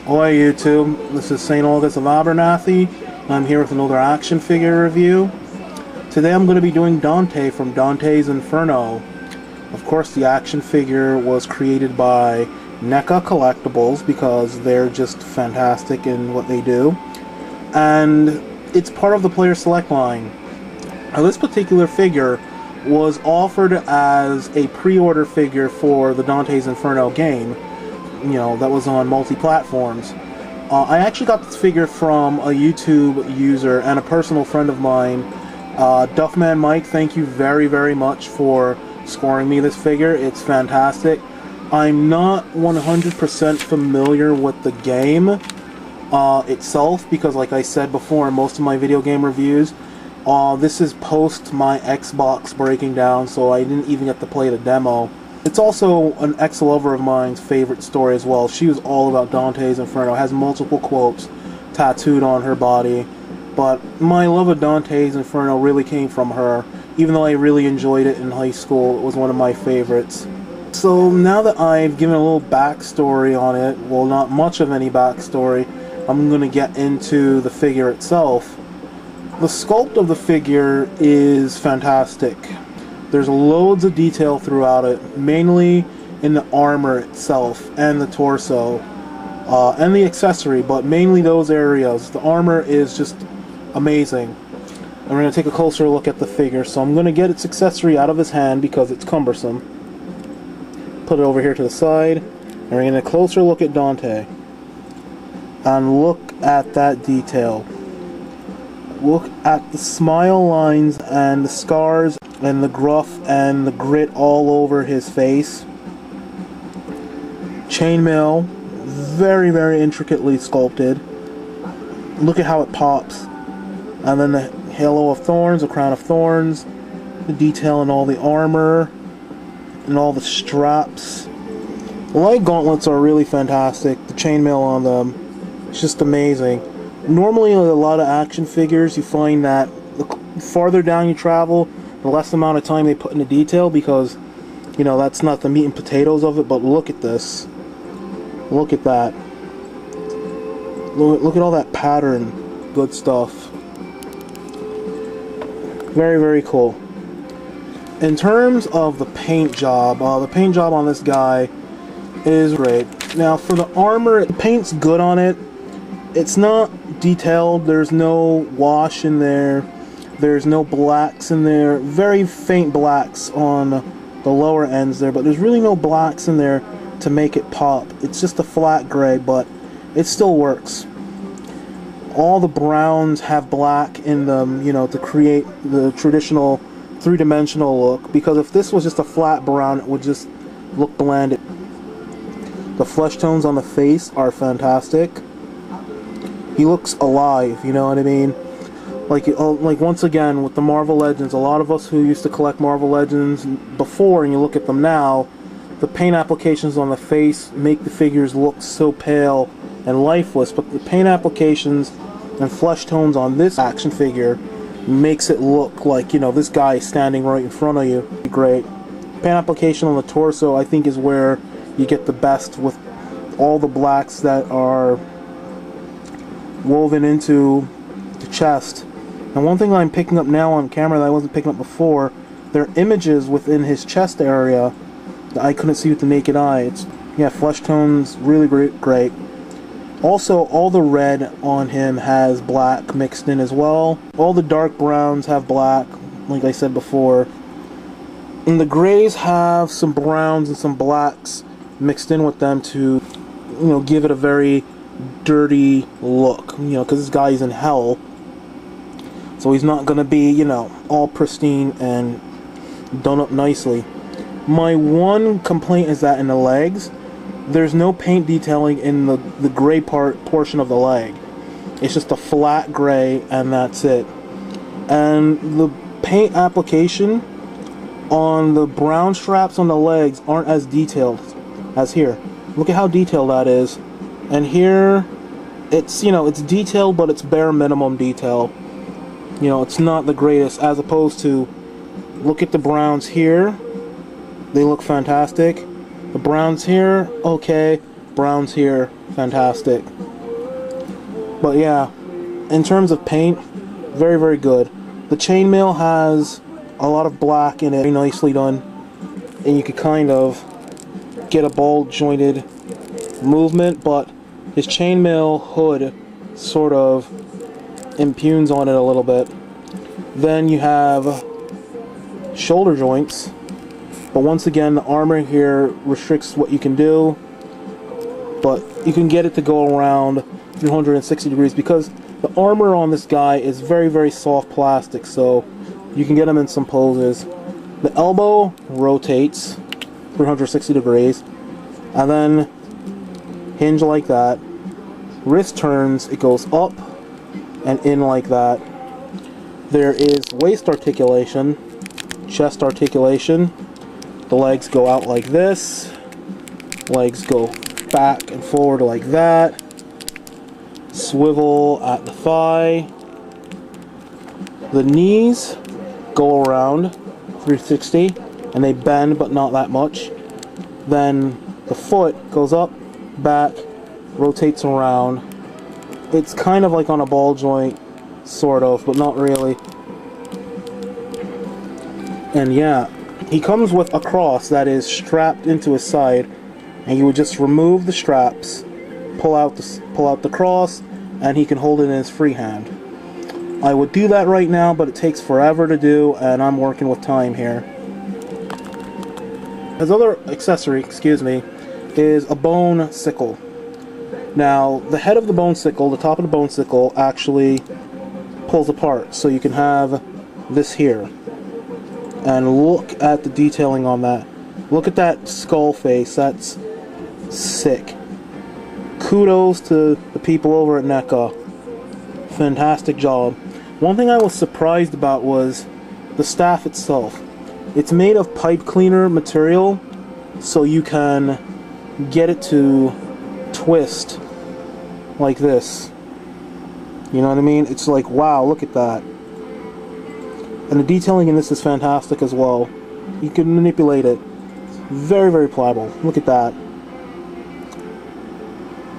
Hi YouTube, this is St. August of Abernathy. I'm here with another action figure review. Today I'm going to be doing Dante from Dante's Inferno. Of course, the action figure was created by NECA Collectibles because they're just fantastic in what they do. And it's part of the Player Select line. Now, this particular figure was offered as a pre-order figure for the Dante's Inferno game. You know, that was on multi-platforms. I actually got this figure from a YouTube user and a personal friend of mine, Duffman Mike. Thank you very, very much for scoring me this figure. It's fantastic. I'm not 100% familiar with the game itself because, like I said before in most of my video game reviews, this is post my Xbox breaking down, so I didn't even get to play the demo. It's also an ex-lover of mine's favorite story as well. She was all about Dante's Inferno, has multiple quotes tattooed on her body. But my love of Dante's Inferno really came from her. Even though I really enjoyed it in high school, it was one of my favorites. So now that I've given a little backstory on it, well, not much of any backstory, I'm going to get into the figure itself. The sculpt of the figure is fantastic. There's loads of detail throughout it, mainly in the armor itself and the torso and the accessory, but mainly those areas. The armor is just amazing. And we're going to take a closer look at the figure, so I'm going to get its accessory out of his hand because it's cumbersome. Put it over here to the side, and we're going to get a closer look at Dante. And look at that detail. Look at the smile lines and the scars and the gruff and the grit all over his face. Chainmail, very, very intricately sculpted. Look at how it pops. And then the halo of thorns, the crown of thorns, the detail in all the armor and all the straps. The leg gauntlets are really fantastic. The chainmail on them, it's just amazing. Normally with a lot of action figures, you find that the farther down you travel, the less amount of time they put into detail because, you know, that's not the meat and potatoes of it. But look at this. Look at that. Look at all that pattern. Good stuff. Very, very cool. In terms of the paint job on this guy is great. Now for the armor, the paint's good on it. It's not detailed. There's no wash in there. There's no blacks in there. Very faint blacks on the lower ends there, but there's really no blacks in there to make it pop. It's just a flat gray, but it still works. All the browns have black in them, you know, to create the traditional three-dimensional look, because if this was just a flat brown, it would just look bland. The flesh tones on the face are fantastic. He looks alive, you know what I mean? Like once again, with the Marvel Legends, a lot of us who used to collect Marvel Legends before, and you look at them now, the paint applications on the face make the figures look so pale and lifeless, but the paint applications and flesh tones on this action figure makes it look like, you know, this guy is standing right in front of you. Great. Paint application on the torso, I think, is where you get the best, with all the blacks that are woven into the chest. And one thing I'm picking up now on camera that I wasn't picking up before, there are images within his chest area that I couldn't see with the naked eye. It's, yeah, flesh tones, really great. Also, all the red on him has black mixed in as well. All the dark browns have black, like I said before. And the grays have some browns and some blacks mixed in with them to, you know, give it a very dirty look, you know, because this guy's in hell, so he's not going to be, you know, all pristine and done up nicely. My one complaint is that in the legs, there's no paint detailing in the gray portion of the leg. It's just a flat gray and that's it. And the paint application on the brown straps on the legs aren't as detailed as here. Look at how detailed that is. And here, it's, you know, it's detailed, but it's bare minimum detail. You know, it's not the greatest, as opposed to, look at the browns here. They look fantastic. The browns here, okay. Browns here, fantastic. But yeah, in terms of paint, very, very good. The chainmail has a lot of black in it, very nicely done. And you could kind of get a ball jointed movement, but his chainmail hood sort of impugns on it a little bit. Then you have shoulder joints, but once again the armor here restricts what you can do, but you can get it to go around 360 degrees because the armor on this guy is very, very soft plastic, so you can get him in some poses. The elbow rotates 360 degrees, and then hinge like that. Wrist turns, it goes up and in like that. There is waist articulation, chest articulation. The legs go out like this. Legs go back and forward like that. Swivel at the thigh. The knees go around 360 and they bend, but not that much. Then the foot goes up, back, rotates around. It's kind of like on a ball joint, sort of, but not really. And yeah, he comes with a cross that is strapped into his side, and you would just remove the straps, pull out the cross, and he can hold it in his free hand. I would do that right now, but it takes forever to do, and I'm working with time here. His other accessory, is a bone sickle. Now, the head of the bone sickle, the top of the bone sickle, actually pulls apart, so you can have this here. And look at the detailing on that. Look at that skull face, that's sick. Kudos to the people over at NECA. Fantastic job. One thing I was surprised about was the staff itself. It's made of pipe cleaner material, so you can get it to twist like this. You know what I mean? It's like, wow, look at that. And the detailing in this is fantastic as well. You can manipulate it. Very, very pliable. Look at that.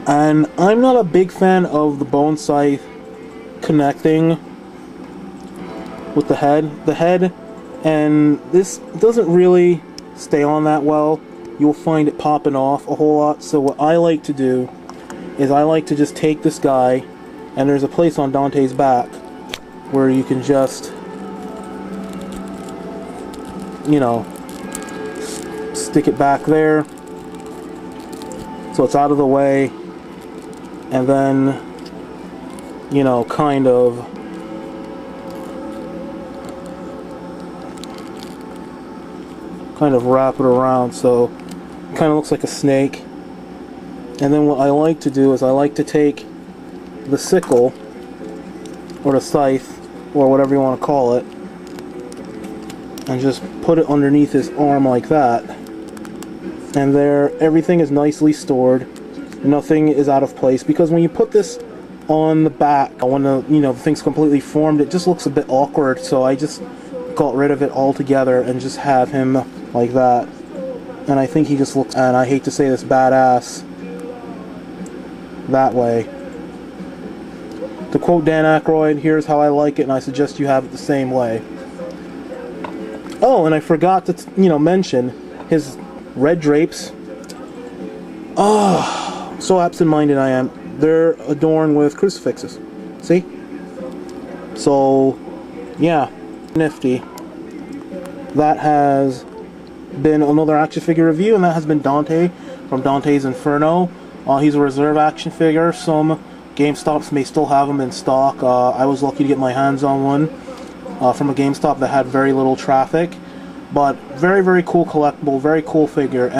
And I'm not a big fan of the bone scythe connecting with the head. The head and this doesn't really stay on that well. You'll find it popping off a whole lot. So what I like to do is I like to just take this guy, and there's a place on Dante's back where you can just, you know, stick it back there so it's out of the way, and then, you know, kind of wrap it around so it kind of looks like a snake. And then what I like to do is I like to take the sickle or the scythe or whatever you want to call it and just put it underneath his arm like that, and there everything is nicely stored. Nothing is out of place, because when you put this on the back, when the thing's completely formed, it just looks a bit awkward. So I just got rid of it altogether and just have him like that, and I think he just looks, and I hate to say this, badass that way. To quote Dan Aykroyd, here's how I like it, and I suggest you have it the same way. Oh, and I forgot to mention his red drapes. Oh, so absent-minded I am. They're adorned with crucifixes. See? So, yeah, nifty. That has been another action figure review, and that has been Dante from Dante's Inferno. He's a reserve action figure. Some GameStops may still have them in stock. I was lucky to get my hands on one from a GameStop that had very little traffic. But very, very cool collectible, very cool figure.